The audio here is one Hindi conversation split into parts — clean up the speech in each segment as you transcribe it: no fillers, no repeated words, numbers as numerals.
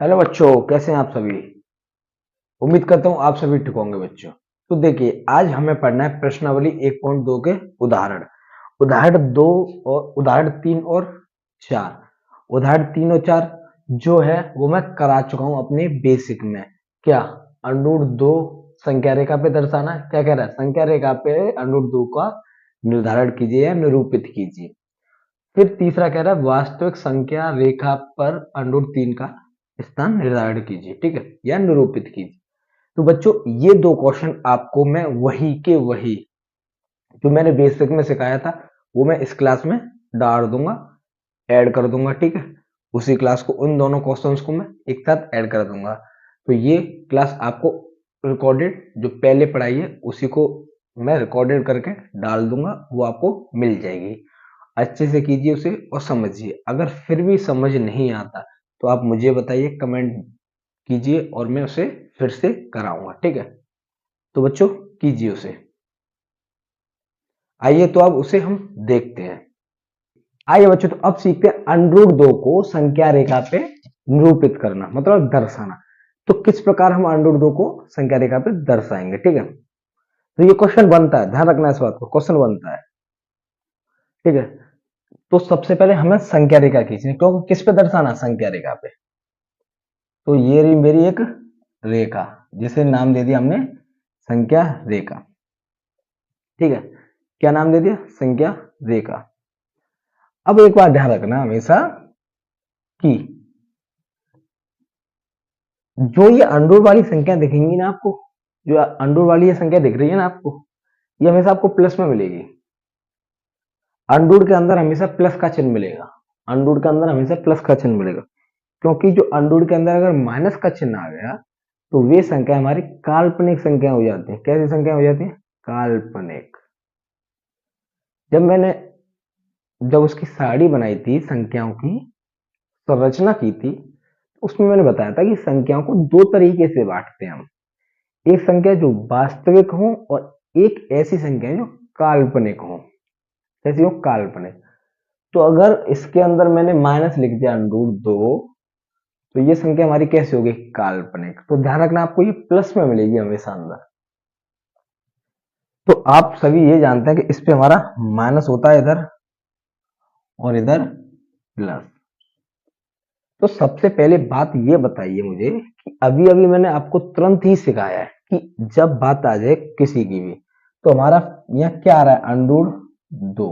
हेलो बच्चों, कैसे हैं आप सभी। उम्मीद करता हूँ आप सभी ठीक होंगे बच्चों। तो देखिए, आज हमें पढ़ना है प्रश्नावली 1.2 के उदाहरण। उदाहरण 2 और उदाहरण 3 और 4। उदाहरण 3 और 4 जो है वो मैं करा चुका हूँ अपने बेसिक में। क्या? अंडूर 2 संख्या रेखा पे दर्शाना है। क्या कह रहा है? संख्या रेखा पे अंडूर 2 का निर्धारण कीजिए या निरूपित कीजिए। फिर तीसरा कह रहा है वास्तविक संख्या रेखा पर अंडूर 3 का स्थान निर्धारण कीजिए, ठीक है, या निरूपित कीजिए। तो बच्चों, ये दो क्वेश्चन आपको मैं वही के वही जो मैंने बेसिक में सिखाया था वो मैं इस क्लास में डाल दूंगा, ऐड कर दूंगा, ठीक है। उसी क्लास को, उन दोनों क्वेश्चंस को मैं एक साथ ऐड कर दूंगा। तो ये क्लास आपको रिकॉर्डेड जो पहले पढ़ाई है उसी को मैं रिकॉर्डेड करके डाल दूंगा, वो आपको मिल जाएगी। अच्छे से कीजिए उसे और समझिए। अगर फिर भी समझ नहीं आता तो आप मुझे बताइए, कमेंट कीजिए और मैं उसे फिर से कराऊंगा, ठीक है। तो बच्चों, कीजिए उसे। आइए तो अब उसे हम देखते हैं। आइए बच्चों, तो अब सीखते हैं अंडरूट 2 को संख्या रेखा पे निरूपित करना, मतलब दर्शाना। तो किस प्रकार हम अंडरूट 2 को संख्या रेखा पे दर्शाएंगे, ठीक है। तो ये क्वेश्चन बनता है, ध्यान रखना इस बात को, क्वेश्चन बनता है, ठीक है। तो सबसे पहले हमें संख्या रेखा खींचनी, क्योंकि किस पे दर्शाना? संख्या रेखा पे। तो ये रही मेरी एक रेखा, जिसे नाम दे दिया हमने संख्या रेखा, ठीक है। क्या नाम दे दिया? संख्या रेखा। अब एक बात ध्यान रखना हमेशा कि जो ये अंडूर वाली संख्या दिखेंगी ना आपको, जो अंडूर वाली ये संख्या दिख रही है ना आपको, ये हमेशा आपको प्लस में मिलेगी। अंडूर के अंदर हमेशा प्लस का चिन्ह मिलेगा। अंडूर के अंदर हमेशा प्लस का चिन्ह मिलेगा, क्योंकि जो अंडूर के अंदर अगर माइनस का चिन्ह आ गया तो वे संख्या हमारी काल्पनिक संख्या हो जाती है। कैसी संख्या हो जाती है? काल्पनिक। जब मैंने जब उसकी साड़ी बनाई थी, संख्याओं की संरचना की थी, उसमें मैंने बताया था कि संख्याओं को दो तरीके से बांटते हैं हम। एक संख्या जो वास्तविक हो और एक ऐसी संख्या जो काल्पनिक हो। कैसी हो? काल्पनिक। तो अगर इसके अंदर मैंने माइनस लिख दिया अंडूर 2, तो ये संख्या हमारी कैसी होगी? काल्पनिक। तो ध्यान रखना, आपको ये प्लस में मिलेगी हमेशा अंदर। तो आप सभी ये जानते हैं कि इस पे हमारा माइनस होता है इधर, और इधर प्लस। तो सबसे पहले बात ये बताइए मुझे कि अभी अभी मैंने आपको तुरंत ही सिखाया है कि जब बात आ जाए किसी की भी, तो हमारा यहाँ क्या आ रहा है? अंडूर 2।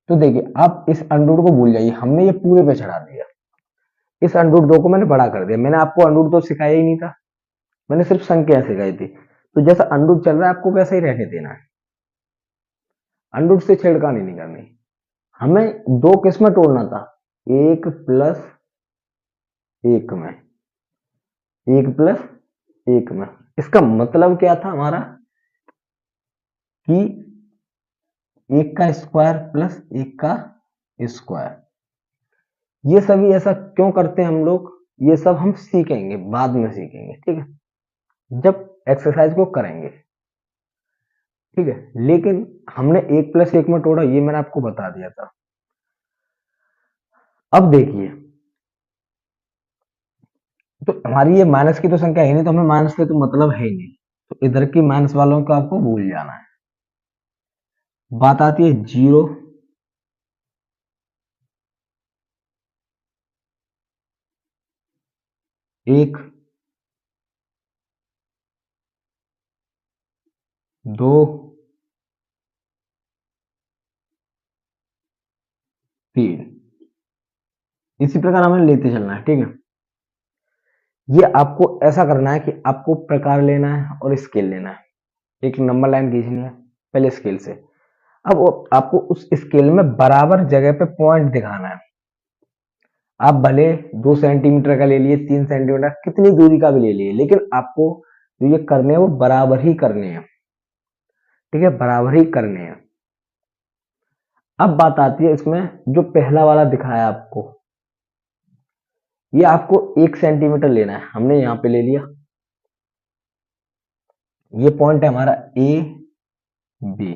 तो देखिए, आप इस अंडूर को भूल जाइए, हमने ये पूरे पे चढ़ा दिया। इस अंडूर 2 को मैंने बड़ा कर दिया। मैंने आपको अंडूर 2 सिखाया ही नहीं था, मैंने सिर्फ संख्या सिखाई थी। तो जैसा अंडूर चल रहा है आपको वैसा ही रहने देना है, अंडूर से छेड़खानी नहीं करनी। हमें दो किस में तोड़ना था? एक प्लस एक में, एक प्लस एक में। इसका मतलब क्या था हमारा? कि एक का स्क्वायर प्लस एक का स्क्वायर। ये सभी ऐसा क्यों करते हैं हम लोग? ये सब हम सीखेंगे, बाद में सीखेंगे, ठीक है, जब एक्सरसाइज को करेंगे, ठीक है। लेकिन हमने एक प्लस एक में तोड़ा, ये मैंने आपको बता दिया था। अब देखिए, तो हमारी ये माइनस की तो संख्या है नहीं, तो हमें माइनस से तो मतलब है ही नहीं। तो इधर की माइनस वालों को आपको भूल जाना है। बात आती है जीरो, एक, दो, तीन। इसी प्रकार हमें लेते चलना है, ठीक है। ये आपको ऐसा करना है कि आपको प्रकार लेना है और स्केल लेना है। एक नंबर लाइन खींचनी है पहले स्केल से। अब आपको उस स्केल में बराबर जगह पे पॉइंट दिखाना है। आप भले 2 सेंटीमीटर का ले लिए, 3 सेंटीमीटर, कितनी दूरी का भी ले लिए, लेकिन आपको जो ये करने हैं वो बराबर ही करने हैं, ठीक है, बराबर ही करने हैं। अब बात आती है इसमें जो पहला वाला दिखाया आपको, ये आपको 1 सेंटीमीटर लेना है। हमने यहाँ पे ले लिया, ये पॉइंट है हमारा ए बी।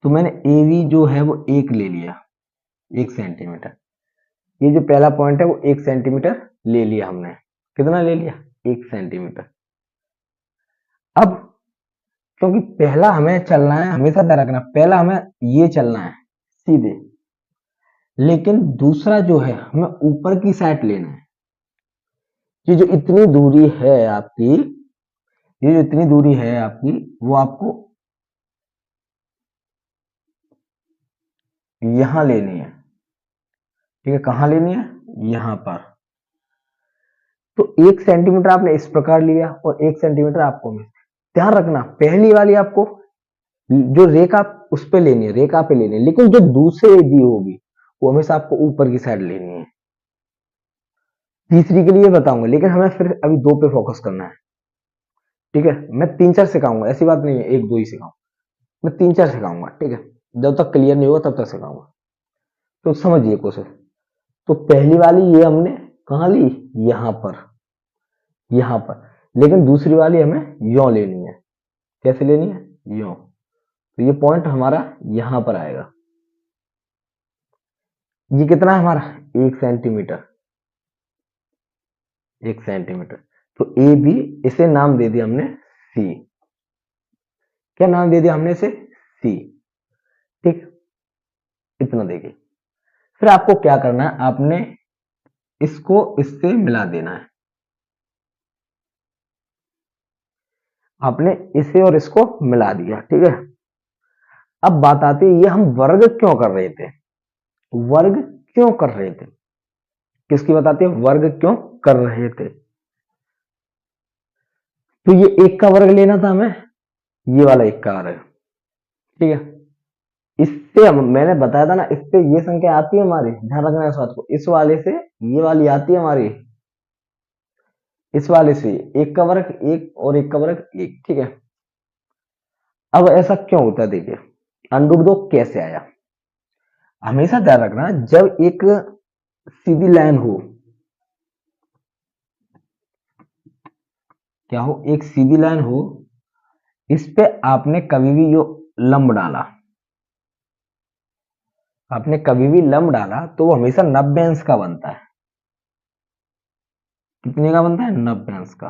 तो मैंने ए बी जो है वो एक ले लिया, 1 सेंटीमीटर। ये जो पहला पॉइंट है वो 1 सेंटीमीटर ले लिया हमने। कितना ले लिया? 1 सेंटीमीटर। अब क्योंकि पहला हमें चलना है, हमेशा ध्यान रखना, पहला हमें ये चलना है सीधे, लेकिन दूसरा जो है हमें ऊपर की साइड लेना है। ये जो इतनी दूरी है आपकी, ये जो इतनी दूरी है आपकी, वो आपको यहां लेनी है। ठीक है, कहां लेनी है? यहां पर। तो 1 सेंटीमीटर आपने इस प्रकार लिया और 1 सेंटीमीटर आपको मिला। ध्यान रखना, पहली वाली आपको जो रेखा उस पे लेनी है, रेखा पे लेनी है, लेकिन जो दूसरे दी होगी वो हमेशा आपको ऊपर की साइड लेनी है। तीसरी के लिए बताऊंगा, लेकिन हमें फिर अभी 2 पे फोकस करना है। ठीक है, मैं 3-4 सिखाऊंगा, ऐसी बात नहीं है 1-2 ही सिखाऊंगा, मैं 3-4 सिखाऊंगा। ठीक है, जब तक क्लियर नहीं होगा तब तक सिखाऊंगा, तो समझिए कोशिश। तो पहली वाली ये हमने कहां ली? यहां पर, यहां पर। लेकिन दूसरी वाली हमें यो लेनी है। कैसे लेनी है? यो। तो ये पॉइंट हमारा यहां पर आएगा। ये कितना है हमारा? 1 सेंटीमीटर। 1 सेंटीमीटर। तो ए बी, इसे नाम दे दिया हमने सी। क्या नाम दे दिया हमने इसे? सी। ठीक, इतना देखिए। फिर आपको क्या करना है? आपने इसको इससे मिला देना है। आपने इसे और इसको मिला दिया। ठीक है, अब बात आती है ये हम वर्ग क्यों कर रहे थे? वर्ग क्यों कर रहे थे? किसकी बताते हैं? वर्ग क्यों कर रहे थे? तो ये 1 का वर्ग लेना था हमें, ये वाला 1 का वर्ग। ठीक है, इससे हम, मैंने बताया था ना, इससे ये संख्या आती है हमारी, ध्यान रखना इस बात को, इस वाले से ये वाली आती है हमारी, इस वाले से 1 का वर्ग 1 और 1 का वर्ग 1। ठीक है, अब ऐसा क्यों होता है? देखिए, √2 कैसे आया? हमेशा ध्यान रखना, जब एक सीधी लाइन हो, क्या हो? एक सीधी लाइन हो, इस पे आपने कभी भी यो लंब डाला, आपने कभी भी लंब डाला तो वो हमेशा 90 अंश का बनता है। कितने का बनता है? 90 अंश का।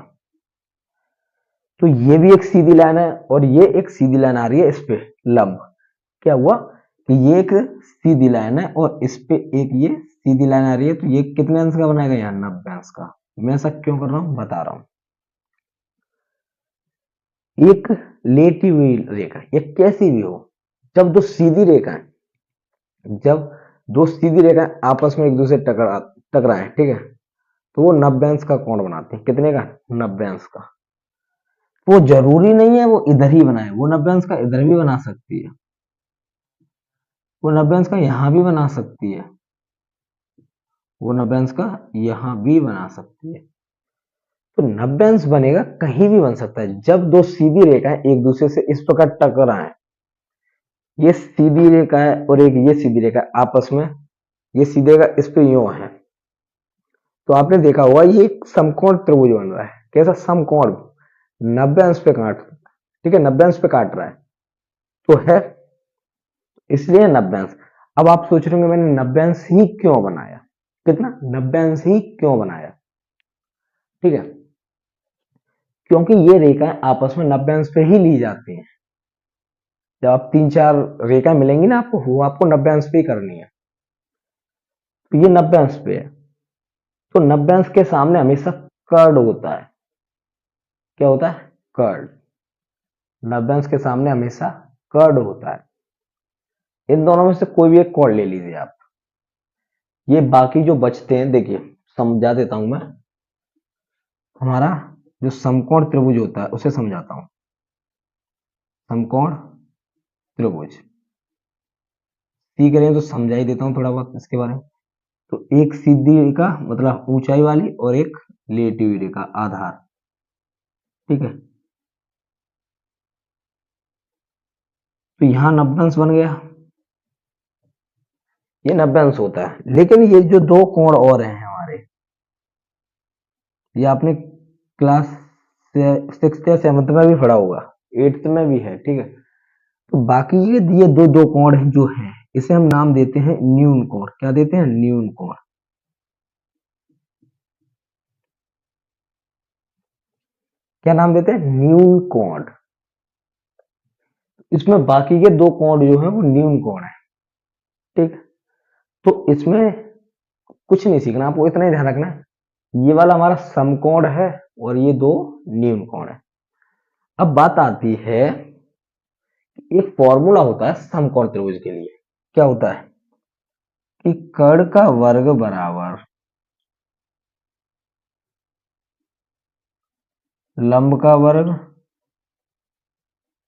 तो ये भी एक सीधी लाइन है और ये एक सीधी लाइन आ रही है इस पे लंब। क्या हुआ कि ये एक सीधी लाइन है और इस पे एक ये सीधी लाइन आ रही है, तो ये कितने अंश का बनाएगा? यहाँ 90 अंश का। मैं ऐसा क्यों कर रहा हूं बता रहा हूं। एक लेटी हुई रेखा, ये कैसी भी हो, जब दो सीधी रेखाएं, जब दो सीधी रेखाएं आपस में एक दूसरे टकराएं, ठीक है, तो वो 90 अंश का कोण बनाते हैं। कितने का? 90 अंश का। वो जरूरी नहीं है वो इधर ही बनाए, वो 90 अंश का इधर भी बना सकती है, वो 90 अंश का यहां भी बना सकती है, वो 90 अंश का यहां भी बना सकती है। तो 90 अंश बनेगा, कहीं भी बन सकता है, जब दो सीधी रेखाएं एक दूसरे से इस प्रकार टकराएं, ये सीधी रेखा है और एक ये सीधी रेखा है आपस में, ये सीधी रेखा इस पे यूं है, तो आपने देखा होगा ये एक समकोण त्रिभुज बन रहा है। कैसा? समकोण, 90 अंश पे काट, ठीक है, 90 अंश पे काट रहा है, तो है, इसलिए 90 अंश। अब आप सोच रहे होंगे मैंने 90 अंश ही क्यों बनाया? कितना? 90 अंश ही क्यों बनाया? ठीक है, क्योंकि ये रेखाएं आपस में 90 अंश पे ही ली जाती हैं। जब आप 3-4 रेखाएं मिलेंगी ना आपको, वो आपको 90 अंश पे ही करनी है। तो ये 90 अंश पे है, तो 90 अंश के सामने हमेशा कर्ड होता है। क्या होता है? कर्ड। 90 अंश के सामने हमेशा कर्ड होता है। इन दोनों में से कोई भी एक कोण ले लीजिए आप। ये बाकी जो बचते हैं, देखिए समझा देता हूं मैं, हमारा जो समकोण त्रिभुज होता है उसे समझाता हूं। समकोण त्रिभुज सीख रहे हैं तो समझा ही देता हूं थोड़ा बहुत इसके बारे में। तो एक सीधी रेखा मतलब ऊंचाई वाली और एक लेटी हुई रेखा आधार। ठीक है, तो यहां 90 अंश बन गया, ये 90 अंश होता है। लेकिन ये जो दो कोण और हैं हमारे, ये आपने क्लास 6th या 7th में भी पढ़ा होगा, 8th में भी है। ठीक है, तो बाकी ये दो दो कोण जो है, इसे हम नाम देते हैं न्यून कोण। क्या देते हैं? न्यून कोण। क्या नाम देते हैं? न्यून कोण। इसमें बाकी के दो कोण जो है वो न्यून कोण है। ठीक, तो इसमें कुछ नहीं सीखना, आपको इतना ही ध्यान रखना है, ये वाला हमारा समकोण है और ये दो न्यून कोण है। अब बात आती है, एक फॉर्मूला होता है समकोण त्रिभुज के लिए। क्या होता है कि कर्ण का वर्ग बराबर लंब का वर्ग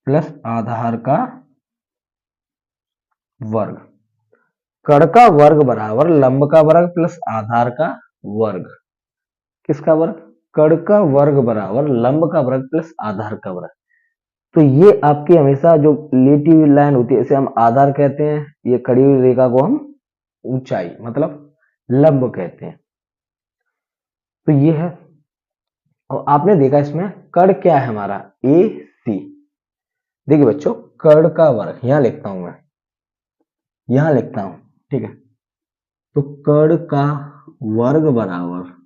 प्लस आधार का वर्ग। कर्ण का वर्ग बराबर लंब का वर्ग प्लस आधार का वर्ग। किसका वर्ग? कर्ण का वर्ग बराबर लंब का वर्ग प्लस आधार का वर्ग। तो ये आपकी हमेशा जो लेटी हुई लाइन होती है इसे हम आधार कहते हैं, ये खड़ी हुई रेखा को हम ऊंचाई मतलब लंब कहते हैं। तो ये है, और आपने देखा इसमें कर्ण क्या है हमारा? ए सी। देखिए बच्चों, कर्ण का वर्ग यहां लिखता हूं मैं, यहां लिखता हूं, ठीक है। तो कर्ण का वर्ग बराबर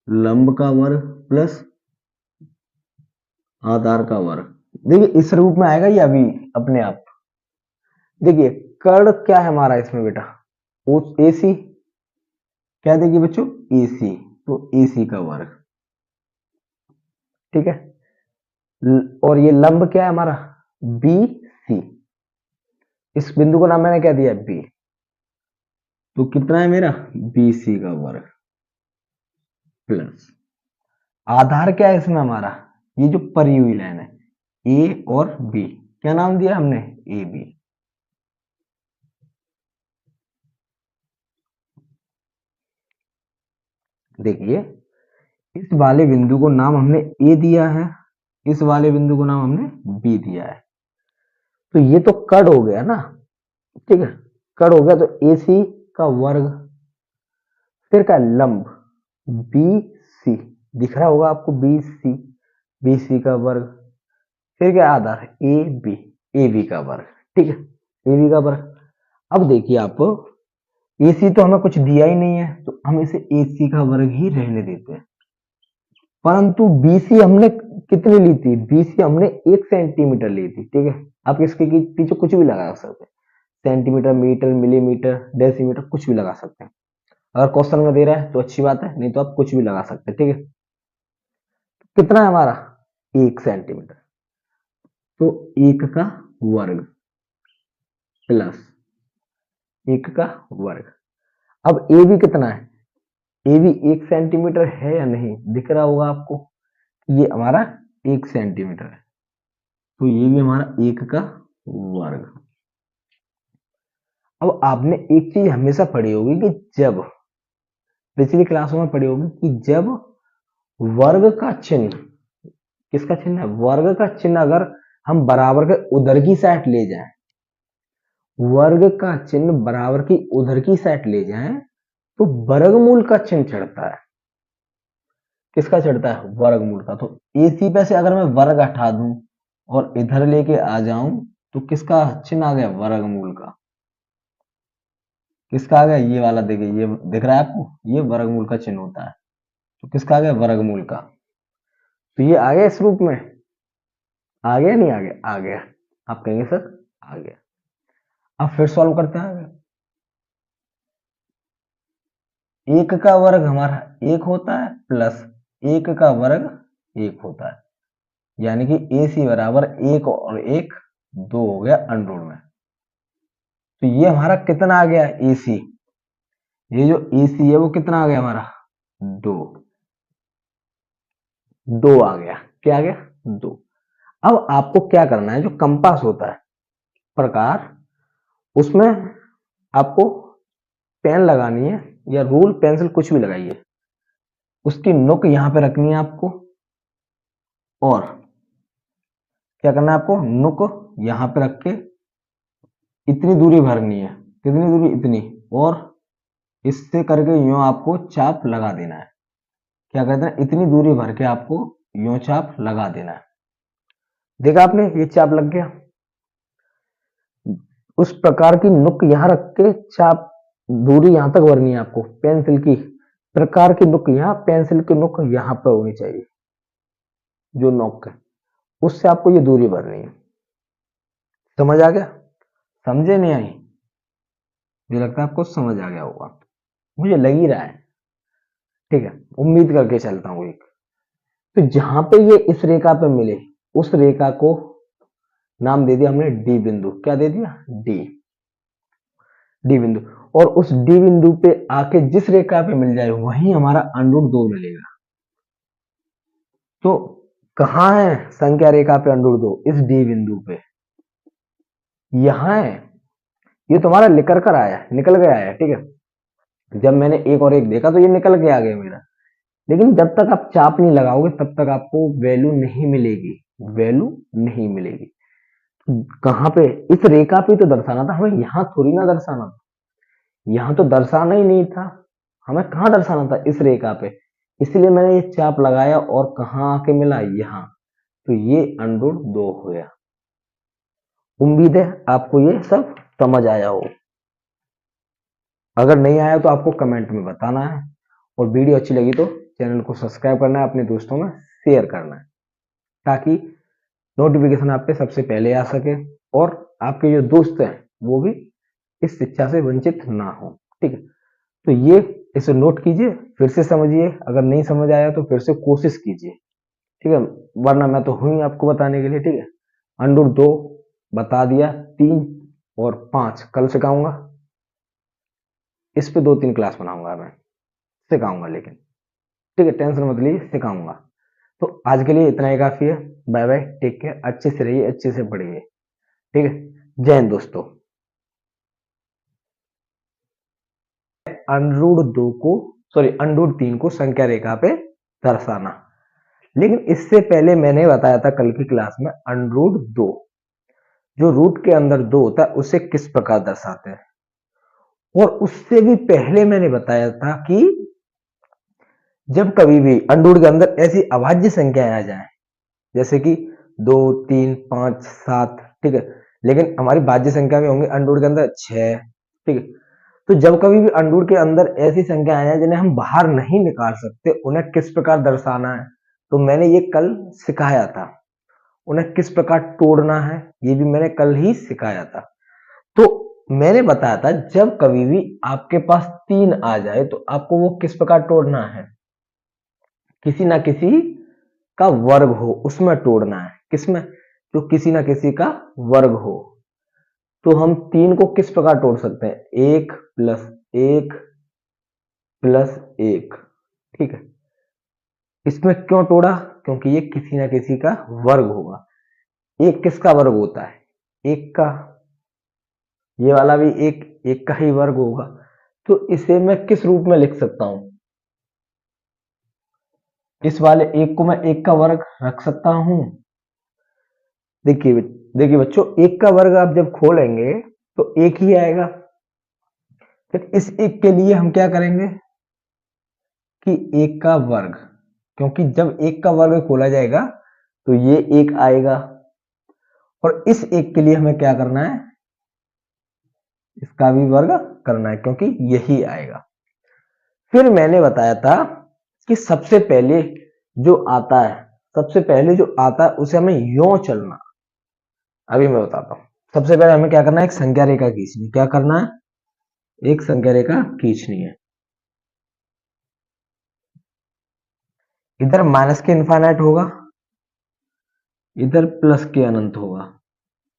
लंब का वर्ग प्लस आधार का वर्ग। देखिए इस रूप में आएगा ये अभी अपने आप। देखिए कर्ण क्या है हमारा इसमें बेटा? ए सी। क्या देखिए बच्चों? ए सी। तो ए सी का वर्ग, ठीक है। और ये लंब क्या है हमारा? B C. इस बिंदु को नाम मैंने क्या दिया? बी। तो कितना है मेरा? बी सी का वर्ग प्लस आधार क्या है इसमें हमारा? ये जो परी हुई लाइन है ए और बी, क्या नाम दिया हमने? A B. देखिए इस वाले बिंदु को नाम हमने ए दिया है, इस वाले बिंदु को नाम हमने बी दिया है। तो ये तो कर्ण हो गया ना, ठीक है। कर्ण हो गया, तो ए सी का वर्ग, फिर का लंब बी सी, दिख रहा होगा आपको? बी सी, बी सी का वर्ग, फिर क्या आधार? ए बी, ए बी का वर्ग, ठीक है। ए बी का वर्ग। अब देखिए आप, ए सी तो हमें कुछ दिया ही नहीं है, तो हम इसे ए सी का वर्ग ही रहने देते हैं। परंतु बीसी हमने कितनी ली थी? बीसी हमने 1 सेंटीमीटर ली थी, ठीक है। आप इसके पीछे कुछ भी लगा सकते हैं, सेंटीमीटर, मीटर, मिलीमीटर, डेसीमीटर, कुछ भी लगा सकते हैं। अगर क्वेश्चन में दे रहा है तो अच्छी बात है, नहीं तो आप कुछ भी लगा सकते हैं, ठीक है। कितना है हमारा? 1 सेंटीमीटर। तो 1 का वर्ग प्लस 1 का वर्ग। अब ए भी कितना है? ए भी 1 सेंटीमीटर है या नहीं? दिख रहा होगा आपको, ये हमारा 1 सेंटीमीटर है। तो ये भी हमारा 1 का वर्ग। अब आपने एक चीज हमेशा पढ़ी होगी कि जब, पिछली क्लासों में पढ़ी होगी कि जब वर्ग का चिन्ह, किसका चिन्ह है? वर्ग का चिन्ह अगर हम बराबर के उधर की साइड ले जाएं, वर्ग का चिन्ह बराबर की उधर की साइड ले जाएं, तो वर्गमूल का चिन्ह चढ़ता है। किसका चढ़ता है? वर्गमूल का। तो ए सी पे से अगर मैं वर्ग हटा दूं और इधर लेके आ जाऊं, तो किसका चिन्ह आ गया? वर्गमूल का। किसका आ गया? ये वाला देखिए, ये दिख रहा है आपको? ये वर्गमूल का चिन्ह होता है। तो किसका आ गया? वर्गमूल का। तो ये आ गया इस रूप में, आ गया नहीं? आ गया, आ गया। आप कहेंगे सर आ गया। अब फिर सॉल्व करते हैं आगे। 1 का वर्ग हमारा 1 होता है प्लस 1 का वर्ग 1 होता है, यानी कि ए सी बराबर 1 और 1 2 हो गया अंडर में। तो ये हमारा कितना आ गया? ए सी। ये जो ए सी है वो कितना आ गया हमारा? 2। 2 आ गया। क्या आ गया? 2। अब आपको क्या करना है, जो कंपास होता है प्रकार, उसमें आपको पेन लगानी है, या रूल पेंसिल कुछ भी लगाइए, उसकी नोक यहां पे रखनी है आपको, और क्या करना है आपको? नोक यहां पे रख के इतनी दूरी भरनी है। कितनी दूरी? इतनी। और इससे करके यूं आपको चाप लगा देना है। क्या कहते हैं? इतनी दूरी भर के आपको यूं चाप लगा देना है। देखा आपने? ये चाप लग गया। उस प्रकार की नुक यहां रख के चाप दूरी यहां तक भरनी है आपको पेंसिल की, प्रकार की नोक यहाँ, पेंसिल की नोक यहाँ पे होनी चाहिए, जो नोक है उससे आपको ये दूरी भरनी है। समझ आ गया? समझे नहीं आई? मुझे लगता है आपको समझ आ गया होगा, मुझे लग ही रहा है। ठीक है, उम्मीद करके चलता हूँ एक। तो जहां पे ये इस रेखा पे मिले, उस रेखा को नाम दे दिया हमने डी बिंदु। क्या दे दिया? डी। डी बिंदु। और उस डी बिंदु पे आके जिस रेखा पे मिल जाए वहीं हमारा अंडूर 2 मिलेगा। तो कहां है संख्या रेखा पे अंडूर 2? इस डी बिंदु पे, यहां है। ये तुम्हारा निकल कर आया, निकल गया है। ठीक है, जब मैंने एक और एक देखा तो ये निकल के आ गया मेरा। लेकिन जब तक आप चाप नहीं लगाओगे तब तक आपको वैल्यू नहीं मिलेगी, वैल्यू नहीं मिलेगी। कहां पे? इस रेखा पे तो दर्शाना था हमें, यहां थोड़ी ना दर्शाना था। यहां तो दर्शाना ही नहीं था, हमें कहां दर्शाना था? इस रेखा पे। इसलिए मैंने ये चाप लगाया और कहां आके मिला? यहां। तो ये अंडूर 2 हो गया। उम्मीद है आपको ये सब समझ आया हो। अगर नहीं आया तो आपको कमेंट में बताना है, और वीडियो अच्छी लगी तो चैनल को सब्सक्राइब करना है, अपने दोस्तों में शेयर करना है, ताकि नोटिफिकेशन आप पे सबसे पहले आ सके और आपके जो दोस्त हैं वो भी इस शिक्षा से वंचित ना हो। ठीक है, तो ये इसे नोट कीजिए, फिर से समझिए, अगर नहीं समझ आया तो फिर से कोशिश कीजिए। ठीक है, वरना मैं तो हूं ही आपको बताने के लिए। ठीक है, अंडूर 2 बता दिया, 3 और 5 कल सिखाऊंगा। इस पे 2-3 क्लास बनाऊंगा, मैं सिखाऊंगा लेकिन। ठीक है, टेंशन मत लीजिए, सिखाऊंगा। तो आज के लिए इतना ही काफी है। बाय बाय, टेक केयर, अच्छे से रहिए, अच्छे से पढ़िए। ठीक है, जय हिंद दोस्तों। अंडरूट 2 को, सॉरी अंडरूट 3 को संख्या रेखा पे दर्शाना। लेकिन इससे पहले मैंने बताया था कल की क्लास में, अंडरूट 2 जो रूट के अंदर 2 होता है उसे किस प्रकार दर्शाते हैं। और उससे भी पहले मैंने बताया था कि जब कभी भी अंडरूट के अंदर ऐसी अभाज्य संख्याएं आ जाए, जैसे कि 2, 3, 5, 7, ठीक है, लेकिन हमारी भाज्य संख्या में होंगे अंडरूट के अंदर 6। ठीक है, तो जब कभी भी अंडरूट के अंदर ऐसी संख्या आए जिन्हें हम बाहर नहीं निकाल सकते, उन्हें किस प्रकार दर्शाना है, तो मैंने ये कल सिखाया था। उन्हें किस प्रकार तोड़ना है ये भी मैंने कल ही सिखाया था। तो मैंने बताया था जब कभी भी आपके पास 3 आ जाए तो आपको वो किस प्रकार तोड़ना है, किसी ना किसी का वर्ग हो उसमें तोड़ना है। किसमें? जो किसी ना किसी का वर्ग हो। तो हम 3 को किस प्रकार तोड़ सकते हैं? 1 प्लस 1 प्लस 1। ठीक है, इसमें क्यों तोड़ा? क्योंकि ये किसी ना किसी का वर्ग होगा। एक किसका वर्ग होता है? एक का। ये वाला भी एक का ही वर्ग होगा। तो इसे मैं किस रूप में लिख सकता हूं? इस वाले एक को मैं एक का वर्ग रख सकता हूं। देखिए देखिए बच्चों, एक का वर्ग आप जब खोलेंगे तो एक ही आएगा। फिर इस एक के लिए हम क्या करेंगे कि एक का वर्ग, क्योंकि जब एक का वर्ग खोला जाएगा तो ये एक आएगा, और इस एक के लिए हमें क्या करना है? इसका भी वर्ग करना है, क्योंकि यही आएगा। फिर मैंने बताया था कि सबसे पहले जो आता है, सबसे पहले जो आता है उसे हमें यों चलना। अभी मैं बताता हूं। सबसे पहले हमें क्या करना है? एक संख्या रेखा खींचनी। क्या करना है? एक संख्या रेखा खींचनी है। इधर माइनस के इनफाइनाइट होगा, इधर प्लस के अनंत होगा।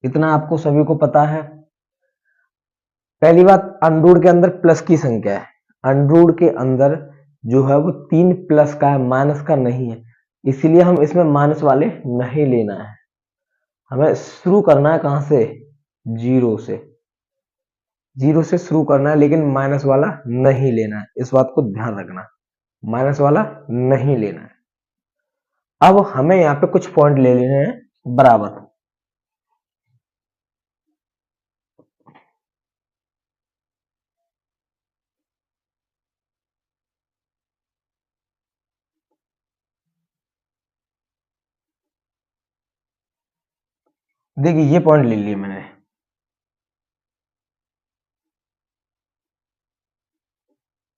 इतना आपको सभी को पता है। पहली बात, अंडरूट के अंदर प्लस की संख्या है। अंडरूट के अंदर जो है वो 3 प्लस का है, माइनस का नहीं है। इसीलिए हम इसमें माइनस वाले नहीं लेना है। हमें शुरू करना है कहां से? जीरो से। जीरो से शुरू करना है, लेकिन माइनस वाला नहीं लेना है। इस बात को ध्यान रखना, माइनस वाला नहीं लेना है। अब हमें यहाँ पे कुछ पॉइंट ले लेने हैं बराबर। देखिए ये पॉइंट ले लिए मैंने,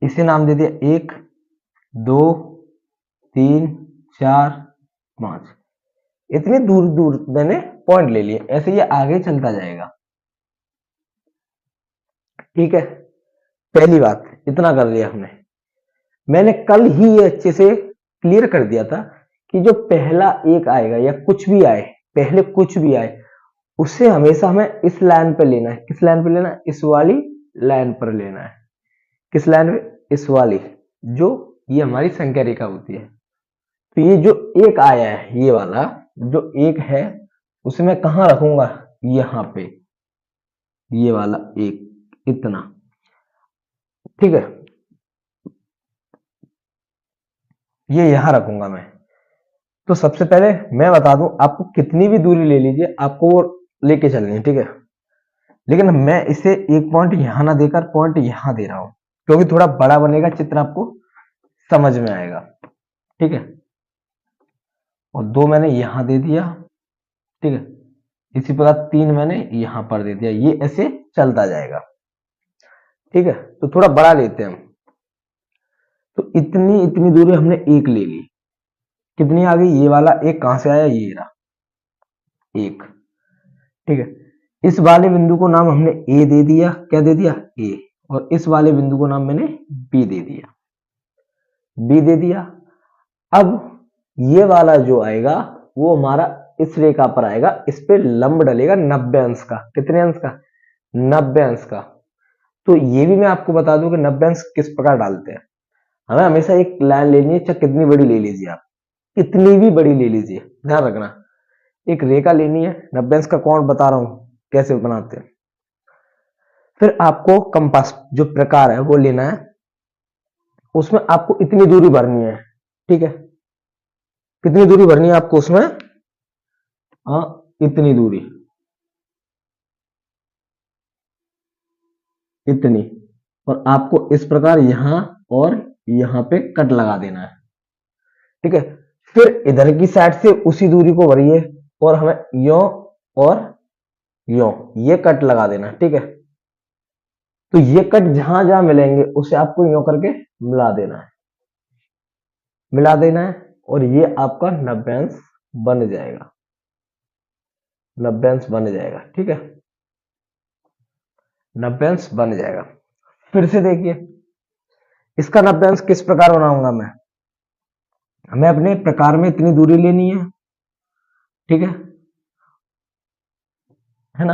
इसे नाम दे दिया 1, 2 3 4 5, इतनी दूर दूर मैंने पॉइंट ले लिए, ऐसे ये आगे चलता जाएगा। ठीक है, पहली बात इतना कर लिया हमने। मैंने कल ही ये अच्छे से क्लियर कर दिया था कि जो पहला एक आएगा या कुछ भी आए, पहले कुछ भी आए, उससे हमेशा हमें इस लाइन पे लेना है। किस लाइन पे लेना है? इस वाली लाइन पर लेना है। किस लाइन पे? इस वाली, जो ये हमारी संख्या रेखा होती है। तो ये जो एक आया है, ये वाला जो एक है, उसे मैं कहां रखूंगा? यहां पे, ये वाला एक, इतना। ठीक है, ये यहां रखूंगा मैं। तो सबसे पहले मैं बता दूं आपको, कितनी भी दूरी ले लीजिए, आपको वो लेके चलनी है। ठीक है, लेकिन मैं इसे एक पॉइंट यहां ना देकर पॉइंट यहां दे रहा हूं, क्योंकि थोड़ा बड़ा बनेगा चित्र, आपको समझ में आएगा। ठीक है, और 2 मैंने यहां दे दिया। ठीक है, इसी प्रकार 3 मैंने यहां पर दे दिया, ये ऐसे चलता जाएगा। ठीक है, तो थोड़ा बड़ा लेते हैं हम। तो इतनी इतनी दूरी हमने एक ले ली। कितनी आ गई? ये वाला एक कहां से आया? ये रहा, एक। ठीक है, इस वाले बिंदु को नाम हमने ए दे दिया। क्या दे दिया? ए। और इस वाले बिंदु को नाम मैंने बी दे दिया। बी दे दिया। अब ये वाला जो आएगा वो हमारा इस रेखा पर आएगा, इस पे लंब डलेगा 90 अंश का। कितने अंश का? 90 अंश का। तो ये भी मैं आपको बता दूं कि 90 अंश किस प्रकार डालते हैं। हमें हमेशा एक लाइन लेनी है, चाहे कितनी बड़ी ले लीजिए आप, कितनी भी बड़ी ले लीजिए, ध्यान रखना। एक रेखा लेनी है, 90 अंश का कोण बता रहा हूं कैसे बनाते हैं। फिर आपको कंपास जो प्रकार है वो लेना है, उसमें आपको इतनी दूरी भरनी है। ठीक है, कितनी दूरी भरनी है आपको उसमें? हाँ, इतनी दूरी, इतनी। और आपको इस प्रकार यहां और यहां पे कट लगा देना है। ठीक है, फिर इधर की साइड से उसी दूरी को भरिए, और हमें यो और यो, ये कट लगा देना। ठीक है, तो ये कट जहां जहां मिलेंगे उसे आपको यो करके मिला देना है, मिला देना है, और ये आपका 90 अंश बन जाएगा। 90 अंश बन जाएगा। ठीक है, 90 अंश बन जाएगा। फिर से देखिए, इसका 90 अंश किस प्रकार बनाऊंगा मैं? हमें अपने प्रकार में इतनी दूरी लेनी है। ठीक है ना?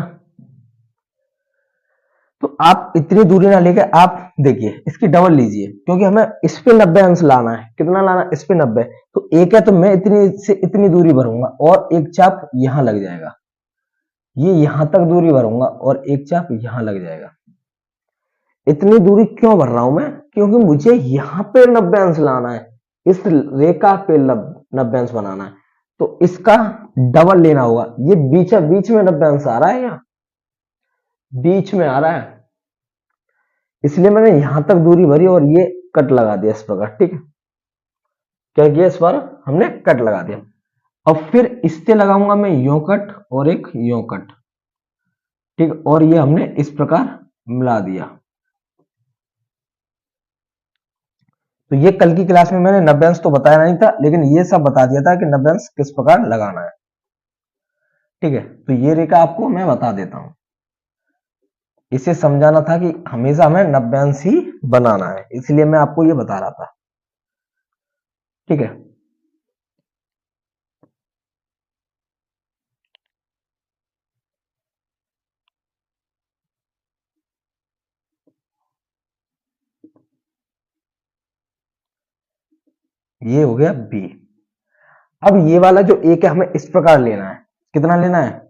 तो आप इतनी दूरी ना लेके आप देखिए इसकी डबल लीजिए, क्योंकि हमें इस पे 90 अंश लाना है। कितना लाना है? इस पे 90। तो एक है तो मैं इतनी से इतनी दूरी भरूंगा, और एक चाप यहां लग जाएगा। ये यहां तक दूरी भरूंगा और एक चाप यहां लग जाएगा। इतनी दूरी क्यों भर रहा हूं मैं? क्योंकि मुझे यहां पे 90 अंश लाना है, इस रेखा पे 90 अंश बनाना है। तो इसका डबल लेना होगा। ये बीच में 90 अंश आ रहा है, यहाँ बीच में आ रहा है, इसलिए मैंने यहां तक दूरी भरी और ये कट लगा दिया इस प्रकार। ठीक है, क्या किया? इस बार हमने कट लगा दिया। अब फिर इससे लगाऊंगा मैं यो कट और एक यो कट। ठीक, और ये हमने इस प्रकार मिला दिया। तो ये कल की क्लास में मैंने 90 अंश तो बताया नहीं था, लेकिन ये सब बता दिया था कि 90 अंश किस प्रकार लगाना है। ठीक है, तो ये रेखा आपको मैं बता देता हूं। इसे समझाना था कि हमेशा हमें 90 अंश ही बनाना है, इसलिए मैं आपको ये बता रहा था। ठीक है, ये हो गया बी। अब ये वाला जो एक है हमें इस प्रकार लेना है। कितना लेना है?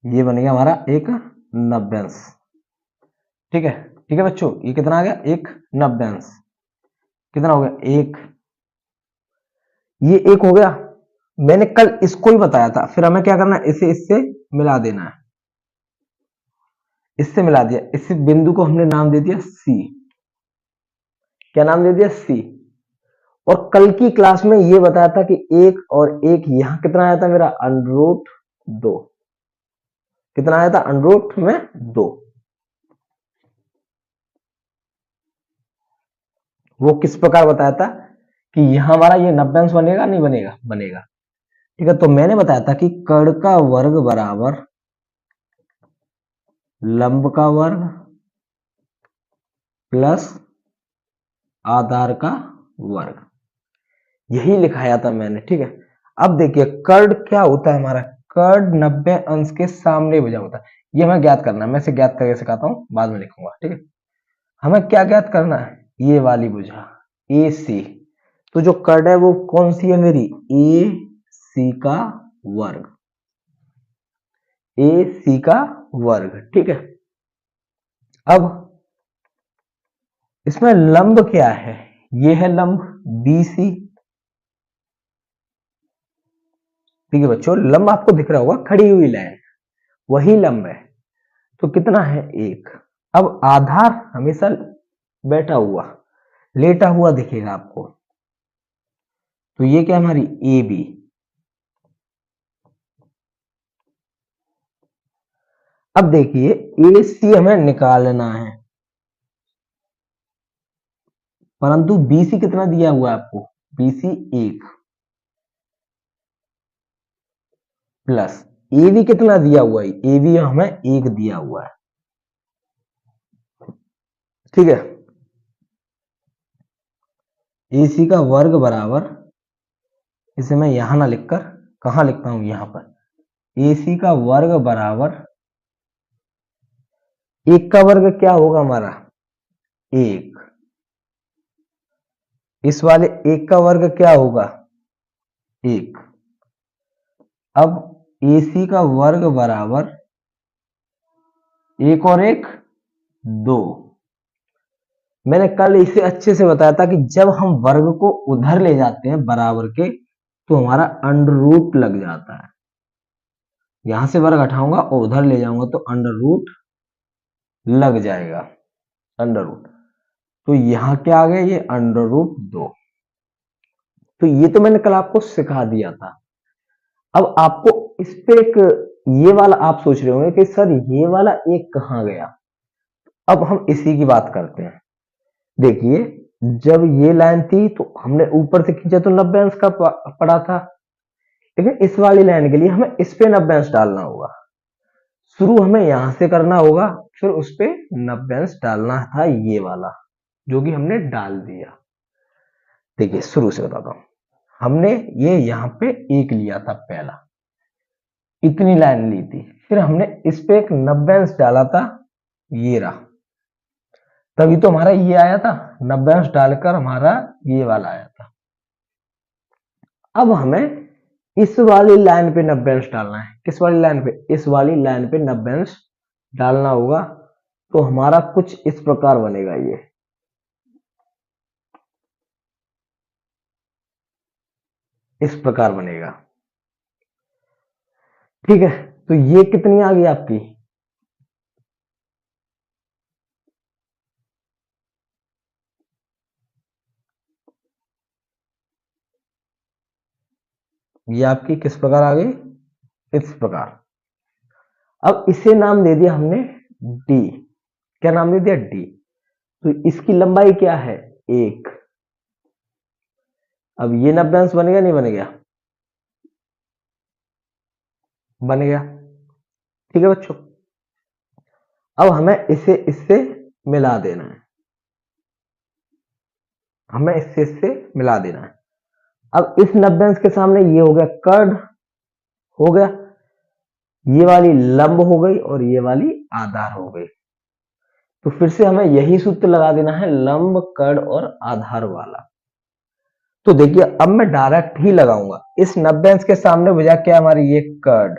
ये बन गया हमारा एक 90 अंश। ठीक है, ठीक है बच्चों, ये कितना आ गया? एक 90 अंश। कितना हो गया? एक। ये एक हो गया। मैंने कल इसको ही बताया था। फिर हमें क्या करना है? इसे इससे मिला देना है। इससे मिला दिया, इस बिंदु को हमने नाम दे दिया सी। क्या नाम दे दिया? सी। और कल की क्लास में ये बताया था कि एक और एक यहां कितना आया था मेरा? Under root 2। कितना आया था? अंडर रूट में 2। वो किस प्रकार बताया था कि यहां हमारा ये 90 अंश बनेगा, नहीं बनेगा? बनेगा। ठीक है, तो मैंने बताया था कि कर्ण का वर्ग बराबर लंब का वर्ग प्लस आधार का वर्ग, यही लिखाया था मैंने। ठीक है, अब देखिए कर्ण क्या होता है हमारा? कर्ण 90 अंश के सामने भुजा होता है। ये हमें ज्ञात करना है, मैं इसे ज्ञात करके सिखाता हूं, बाद में लिखूंगा। ठीक है, हमें क्या ज्ञात करना है? ये वाली भुजा ए सी। तो जो कर्ण है वो कौन सी है मेरी? ए सी का वर्ग, ए सी का वर्ग। ठीक है, अब इसमें लंब क्या है? ये है लंब बी सी। ठीक है बच्चों, लंब आपको दिख रहा होगा, खड़ी हुई लाइन, वही लंब है। तो कितना है? 1। अब आधार हमेशा बैठा हुआ, लेटा हुआ दिखेगा आपको, तो ये क्या हमारी ए बी। अब देखिए ए सी हमें निकालना है, परंतु बी सी कितना दिया हुआ है आपको? B C 1 plus A B कितना दिया हुआ है? ए बी हमें 1 दिया हुआ है। ठीक है, ए सी का वर्ग बराबर, इसे मैं यहां ना लिखकर कहां लिखता हूं? यहां पर। ए सी का वर्ग बराबर 1 का वर्ग क्या होगा हमारा? 1। इस वाले 1 का वर्ग क्या होगा? 1। अब ए सी का वर्ग बराबर 1 और 1 2। मैंने कल इसे अच्छे से बताया था कि जब हम वर्ग को उधर ले जाते हैं बराबर के, तो हमारा अंडर रूट लग जाता है। यहां से वर्ग हटाऊंगा और उधर ले जाऊंगा तो अंडर रूट लग जाएगा, अंडर रूट। तो यहां क्या आ गया? ये अंडर रूट 2। तो ये तो मैंने कल आपको सिखा दिया था। अब आपको इस पे एक, ये वाला आप सोच रहे होंगे कि सर ये वाला एक कहां गया? अब हम इसी की बात करते हैं। देखिए, जब ये लाइन थी तो हमने ऊपर से खींचा तो 90 अंश का पड़ा था, लेकिन इस वाली लाइन के लिए हमें इस पे 90 अंश डालना होगा। शुरू हमें यहां से करना होगा, फिर उस पे 90 अंश डालना था, ये वाला, जो कि हमने डाल दिया। देखिए शुरू से बताता हूं, हमने ये यहां पे 1 लिया था पहला, इतनी लाइन ली थी, फिर हमने इस पे एक 90 अंश डाला था, ये रहा, तभी तो हमारा ये आया था। 90 अंश डालकर हमारा ये वाला आया था। अब हमें इस वाली लाइन पे 90 अंश डालना है। किस वाली लाइन पे? इस वाली लाइन पे 90 अंश डालना होगा। तो हमारा कुछ इस प्रकार बनेगा, ये इस प्रकार बनेगा। ठीक है, तो ये कितनी आ गई आपकी? ये आपकी किस प्रकार आ गई? इस प्रकार। अब इसे नाम दे दिया हमने डी। क्या नाम दे दिया? डी। तो इसकी लंबाई क्या है? 1। अब ये 90 अंश बन गया, नहीं बन गया? बन गया। ठीक है बच्चों, अब हमें इसे इससे मिला देना है, हमें इससे मिला देना है। अब इस 90 अंश के सामने ये हो गया कर्ण, हो गया, ये वाली लंब हो गई और ये वाली आधार हो गई। तो फिर से हमें यही सूत्र लगा देना है, लंब कर्ण और आधार वाला। तो देखिए अब मैं डायरेक्ट ही लगाऊंगा। इस 90 अंश के सामने भुजा क्या हमारी? ये कर्ण।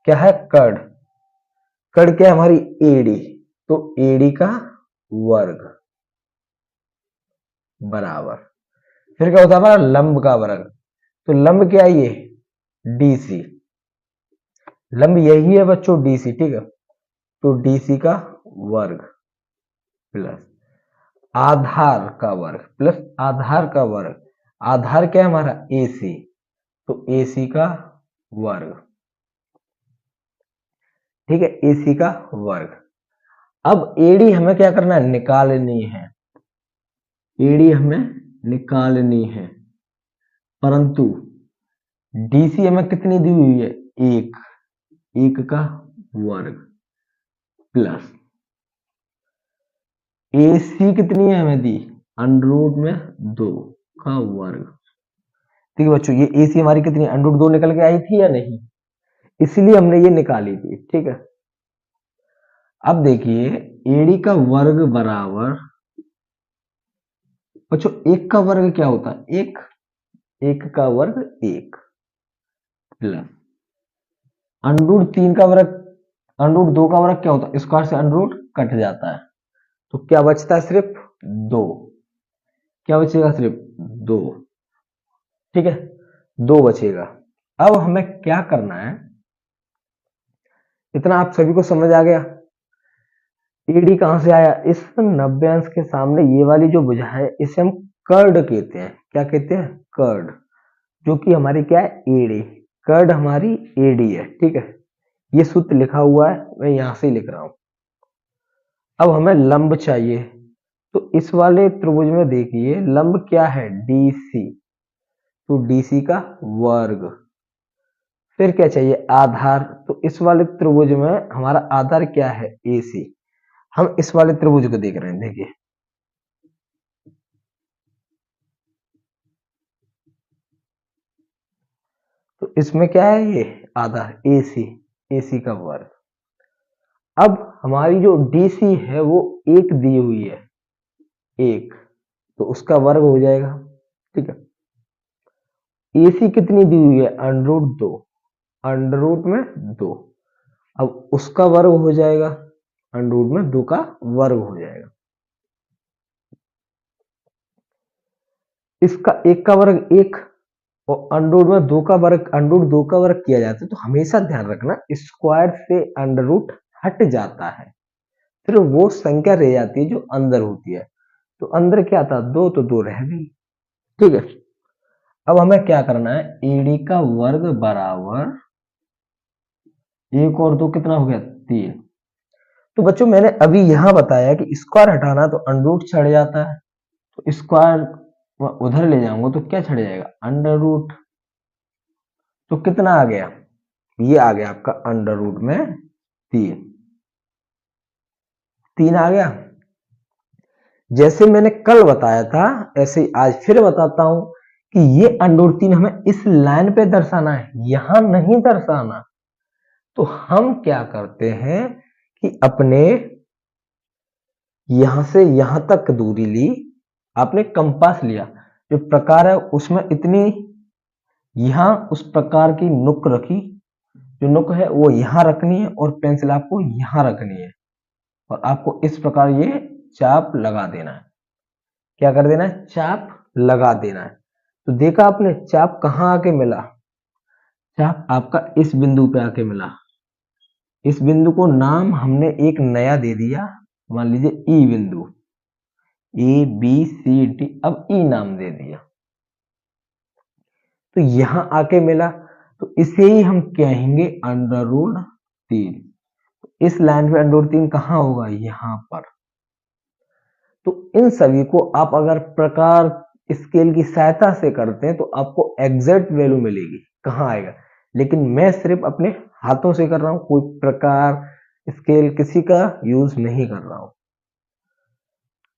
क्या है? कर्ण। कर्ण क्या है हमारी? एडी। तो एडी का वर्ग बराबर, फिर क्या होता है हमारा? लंब का वर्ग। तो लंब क्या है? ये डीसी। लंब यही है बच्चों, डीसी। ठीक है, तो डीसी का वर्ग प्लस आधार का वर्ग, प्लस आधार का वर्ग। आधार क्या है हमारा? एसी, तो एसी का वर्ग ठीक है, AC का वर्ग। अब AD हमें क्या करना है, निकालनी है। AD हमें निकालनी है, परंतु DC हमें कितनी दी हुई है, एक का वर्ग प्लस AC कितनी है हमें दी, अंडर में 2 का वर्ग। ठीक है बच्चों, ये AC हमारी कितनी, अंडर 2 निकल के आई थी या नहीं, इसलिए हमने ये निकाली थी। ठीक है, अब देखिए AD का वर्ग बराबर बच्चों, 1 का वर्ग क्या होता है, एक का वर्ग 1 प्लस अंडर 3 का वर्ग, अंडर 2 का वर्ग क्या होता है, स्क्वायर से अंडर कट जाता है, तो क्या बचता है, सिर्फ 2। क्या बचेगा, सिर्फ 2। ठीक है, 2 बचेगा। अब हमें क्या करना है, इतना आप सभी को समझ आ गया। एडी कहां से आया, इस 90 अंश के सामने ये वाली जो भुजा है इसे हम कर्ड कहते हैं। क्या कहते हैं, कर्ड, जो कि हमारी क्या है, एडी। कर्ड हमारी एडी है। ठीक है, ये सूत्र लिखा हुआ है, मैं यहां से लिख रहा हूं। अब हमें लंब चाहिए, तो इस वाले त्रिभुज में देखिए लंब क्या है, डीसी, तो डीसी का वर्ग। फिर क्या चाहिए, आधार, तो इस वाले त्रिभुज में हमारा आधार क्या है, एसी। हम इस वाले त्रिभुज को देख रहे हैं, देखिए तो इसमें क्या है, ये आधार एसी, एसी का वर्ग। अब हमारी जो डीसी है वो 1 दी हुई है, 1, तो उसका वर्ग हो जाएगा। ठीक है, एसी कितनी दी हुई है, अंडर 2, अंडर में 2, अब उसका वर्ग हो जाएगा, अंडर में 2 का वर्ग हो जाएगा। इसका 1 का वर्ग 1, और अंडर 2 का वर्ग, अंडर 2 का वर्ग किया जाता है तो हमेशा ध्यान रखना स्क्वायर से अंडर रूट हट जाता है, फिर वो संख्या रह जाती है जो अंदर होती है। तो अंदर क्या था, 2, तो 2 रह गई। ठीक है, अब हमें क्या करना है, एडी का वर्ग बराबर 1 और 2 कितना हो गया, 3। तो बच्चों मैंने अभी यहां बताया कि स्क्वायर हटाना तो अंडर रूट छड़ जाता है, तो स्क्वायर उधर ले जाऊंगा तो क्या छड़ जाएगा, अंडर रूट। तो कितना आ गया, ये आ गया आपका अंडर रूट में 3, 3 आ गया। जैसे मैंने कल बताया था ऐसे ही आज फिर बताता हूं कि ये अंडर 3 हमें इस लाइन पे दर्शाना है, यहां नहीं दर्शाना। तो हम क्या करते हैं कि अपने यहां से यहां तक दूरी ली, आपने कंपास लिया, जो प्रकार है उसमें इतनी यहां उस प्रकार की नुक रखी, जो नुक है वो यहां रखनी है और पेंसिल आपको यहां रखनी है, और आपको इस प्रकार ये चाप लगा देना है। क्या कर देना है, चाप लगा देना है। तो देखा आपने चाप कहां आके मिला, चाप आपका इस बिंदु पे आके मिला। इस बिंदु को नाम हमने एक नया दे दिया, मान लीजिए ई बिंदु, ABCD, अब ई नाम दे दिया। तो यहां आके मिला, तो इसे ही हम कहेंगे अंडर रूट 3। इस लाइन पे अंडर रूट 3 कहां होगा, यहां पर। तो इन सभी को आप अगर प्रकार स्केल की सहायता से करते हैं तो आपको एग्जैक्ट वैल्यू मिलेगी, कहां आएगा। लेकिन मैं सिर्फ अपने हाथों से कर रहा हूं, कोई प्रकार स्केल किसी का यूज नहीं कर रहा हूं।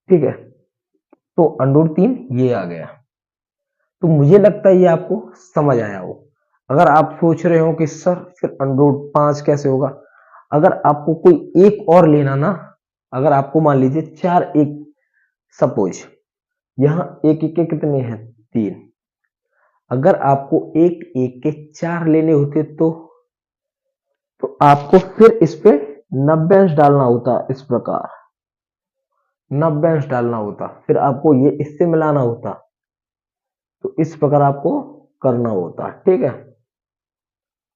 ठीक है, तो अंडर 3 ये आ गया। तो मुझे लगता है ये आपको समझ आया हो। अगर आप सोच रहे हो कि सर फिर अंडर 5 कैसे होगा, अगर आपको कोई एक और लेना ना, अगर आपको मान लीजिए 4 एक, सपोज यहां एक एक के कितने हैं, 3, अगर आपको एक एक के 4 लेने होते तो आपको फिर इस पे 90 अंश डालना होता, इस प्रकार 90 अंश डालना होता, फिर आपको ये इससे मिलाना होता, तो इस प्रकार आपको करना होता। ठीक है,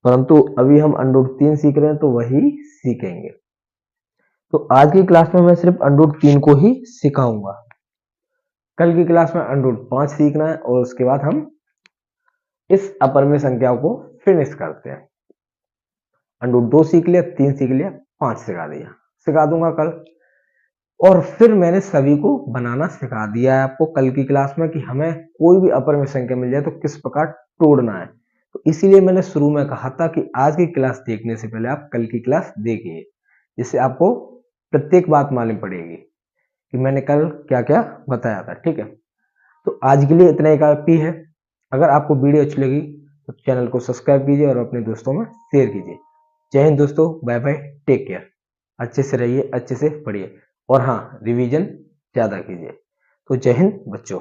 परंतु अभी हम अंडर 3 सीख रहे हैं तो वही सीखेंगे। तो आज की क्लास में मैं सिर्फ अंडर 3 को ही सिखाऊंगा, कल की क्लास में अंडर 5 सीखना है, और उसके बाद हम इस अपर में संख्याओं को फिनिश करते हैं। अंडर 2 सीख लिया, 3 सीख लिया, 5 सिखा दिया, सिखा दूंगा कल। और फिर मैंने सभी को बनाना सिखा दिया है आपको कल की क्लास में कि हमें कोई भी अपरिमेय संख्या मिल जाए तो किस प्रकार तोड़ना है। तो इसीलिए मैंने शुरू में कहा था कि आज की क्लास देखने से पहले आप कल की क्लास देखिए, जिससे आपको प्रत्येक बात मालूम पड़ेगी कि मैंने कल क्या क्या बताया था। ठीक है, तो आज के लिए इतना ही काफी है। अगर आपको वीडियो अच्छी लगी तो चैनल को सब्सक्राइब कीजिए और अपने दोस्तों में शेयर कीजिए। जय हिंद दोस्तों, बाय बाय, टेक केयर। अच्छे से रहिए, अच्छे से पढ़िए और हाँ, रिवीजन ज्यादा कीजिए। तो जय हिंद बच्चों।